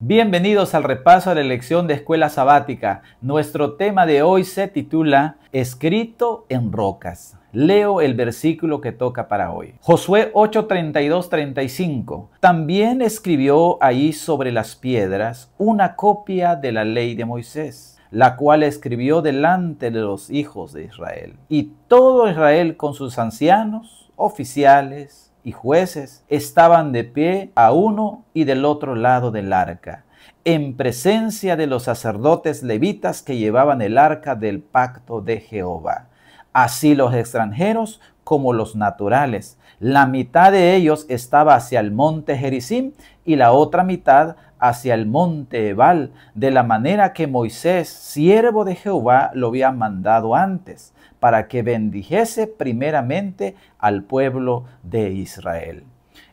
Bienvenidos al repaso de la lección de Escuela Sabática. Nuestro tema de hoy se titula Escrito en rocas. Leo el versículo que toca para hoy. Josué 8:32-35. También escribió ahí sobre las piedras una copia de la ley de Moisés, la cual escribió delante de los hijos de Israel. Y todo Israel con sus ancianos, oficiales y jueces estaban de pie a uno y del otro lado del arca, en presencia de los sacerdotes levitas que llevaban el arca del pacto de Jehová. Así los extranjeros como los naturales. La mitad de ellos estaba hacia el monte Gerizim y la otra mitad hacia el monte Ebal, de la manera que Moisés, siervo de Jehová, lo había mandado antes, para que bendijese primeramente al pueblo de Israel.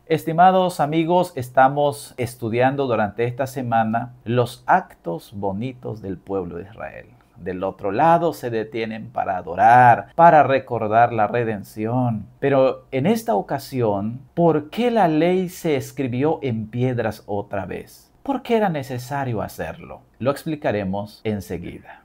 Estimados amigos, estamos estudiando durante esta semana los actos bonitos del pueblo de Israel. Del otro lado se detienen para adorar, para recordar la redención. Pero en esta ocasión, ¿por qué la ley se escribió en piedras otra vez? ¿Por qué era necesario hacerlo? Lo explicaremos enseguida.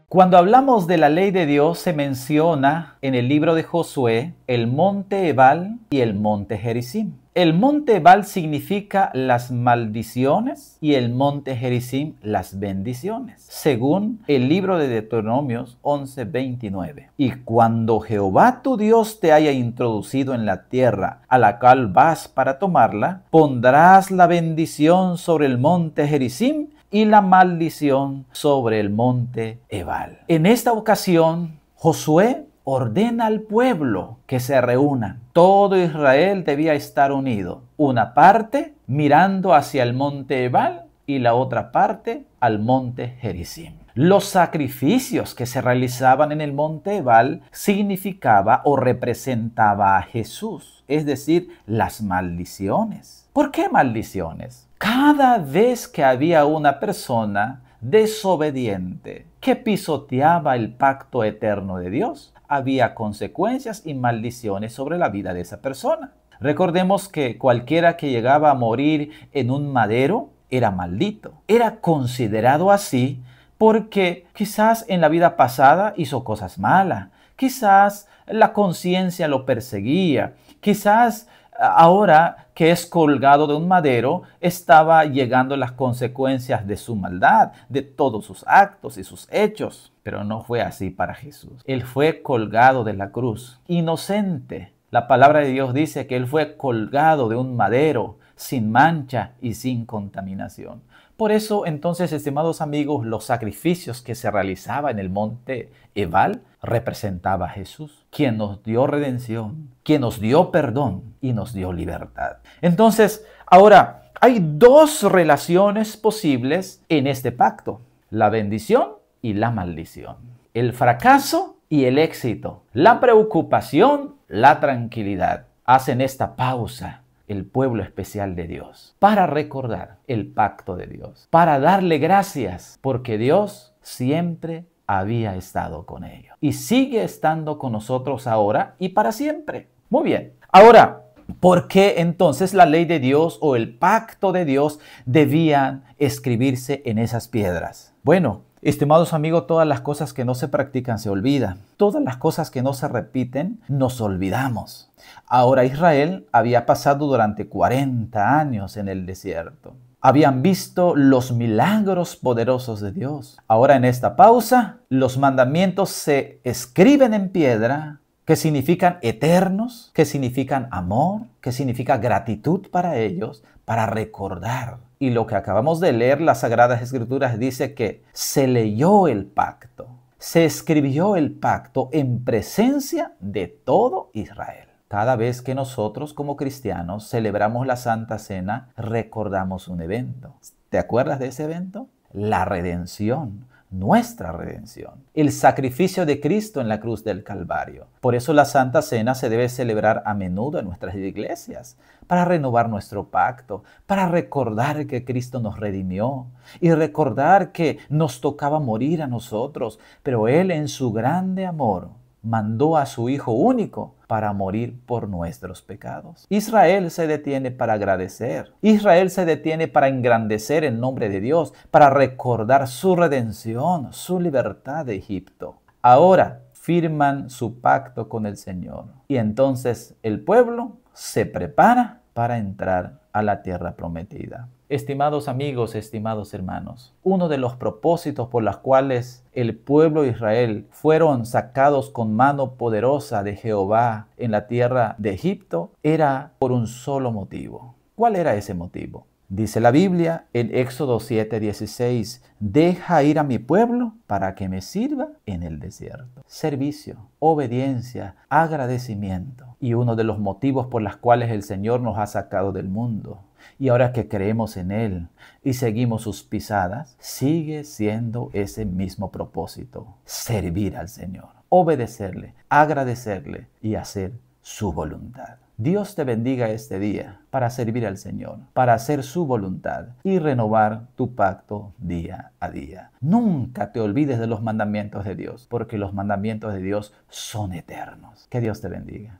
Cuando hablamos de la ley de Dios, se menciona en el libro de Josué el monte Ebal y el monte Gerizim. El monte Ebal significa las maldiciones y el monte Gerizim las bendiciones, según el libro de Deuteronomios 11:29. Y cuando Jehová tu Dios te haya introducido en la tierra a la cual vas para tomarla, pondrás la bendición sobre el monte Gerizim y la maldición sobre el monte Ebal. En esta ocasión, Josué ordena al pueblo que se reúnan. Todo Israel debía estar unido. Una parte mirando hacia el monte Ebal y la otra parte al monte Gerizim. Los sacrificios que se realizaban en el monte Ebal significaba o representaba a Jesús, es decir, las maldiciones. ¿Por qué maldiciones? Cada vez que había una persona desobediente que pisoteaba el pacto eterno de Dios, había consecuencias y maldiciones sobre la vida de esa persona. Recordemos que cualquiera que llegaba a morir en un madero era maldito. Era considerado así porque quizás en la vida pasada hizo cosas malas, quizás la conciencia lo perseguía, quizás ahora que es colgado de un madero, estaba llegando las consecuencias de su maldad, de todos sus actos y sus hechos. Pero no fue así para Jesús. Él fue colgado de la cruz, inocente. La palabra de Dios dice que Él fue colgado de un madero, sin mancha y sin contaminación. Por eso, entonces, estimados amigos, los sacrificios que se realizaban en el monte Ebal representaba a Jesús, quien nos dio redención, quien nos dio perdón y nos dio libertad. Entonces, ahora, hay dos relaciones posibles en este pacto: la bendición y la maldición, el fracaso y el éxito, la preocupación, la tranquilidad. Hacen esta pausa el pueblo especial de Dios para recordar el pacto de Dios, para darle gracias porque Dios siempre había estado con ellos y sigue estando con nosotros ahora y para siempre. Muy bien. Ahora, ¿por qué entonces la ley de Dios o el pacto de Dios debían escribirse en esas piedras? Bueno, estimados amigos, todas las cosas que no se practican se olvidan. Todas las cosas que no se repiten, nos olvidamos. Ahora Israel había pasado durante 40 años en el desierto. Habían visto los milagros poderosos de Dios. Ahora en esta pausa, los mandamientos se escriben en piedra, que significan eternos, que significan amor, que significa gratitud para ellos, para recordar. Y lo que acabamos de leer, las Sagradas Escrituras, dice que se leyó el pacto, se escribió el pacto en presencia de todo Israel. Cada vez que nosotros como cristianos celebramos la Santa Cena, recordamos un evento. ¿Te acuerdas de ese evento? La redención nuestra redención, el sacrificio de Cristo en la cruz del Calvario. Por eso la Santa Cena se debe celebrar a menudo en nuestras iglesias, para renovar nuestro pacto, para recordar que Cristo nos redimió y recordar que nos tocaba morir a nosotros, pero Él en su grande amor mandó a su Hijo único para morir por nuestros pecados. Israel se detiene para agradecer. Israel se detiene para engrandecer el nombre de Dios, para recordar su redención, su libertad de Egipto. Ahora firman su pacto con el Señor. Y entonces el pueblo se prepara para entrar a la tierra prometida. Estimados amigos, estimados hermanos, uno de los propósitos por los cuales el pueblo de Israel fueron sacados con mano poderosa de Jehová en la tierra de Egipto era por un solo motivo. ¿Cuál era ese motivo? Dice la Biblia en Éxodo 7:16, deja ir a mi pueblo para que me sirva en el desierto. Servicio, obediencia, agradecimiento. Y uno de los motivos por los cuales el Señor nos ha sacado del mundo. Y ahora que creemos en Él y seguimos sus pisadas, sigue siendo ese mismo propósito. Servir al Señor, obedecerle, agradecerle y hacer su voluntad. Dios te bendiga este día para servir al Señor, para hacer su voluntad y renovar tu pacto día a día. Nunca te olvides de los mandamientos de Dios, porque los mandamientos de Dios son eternos. Que Dios te bendiga.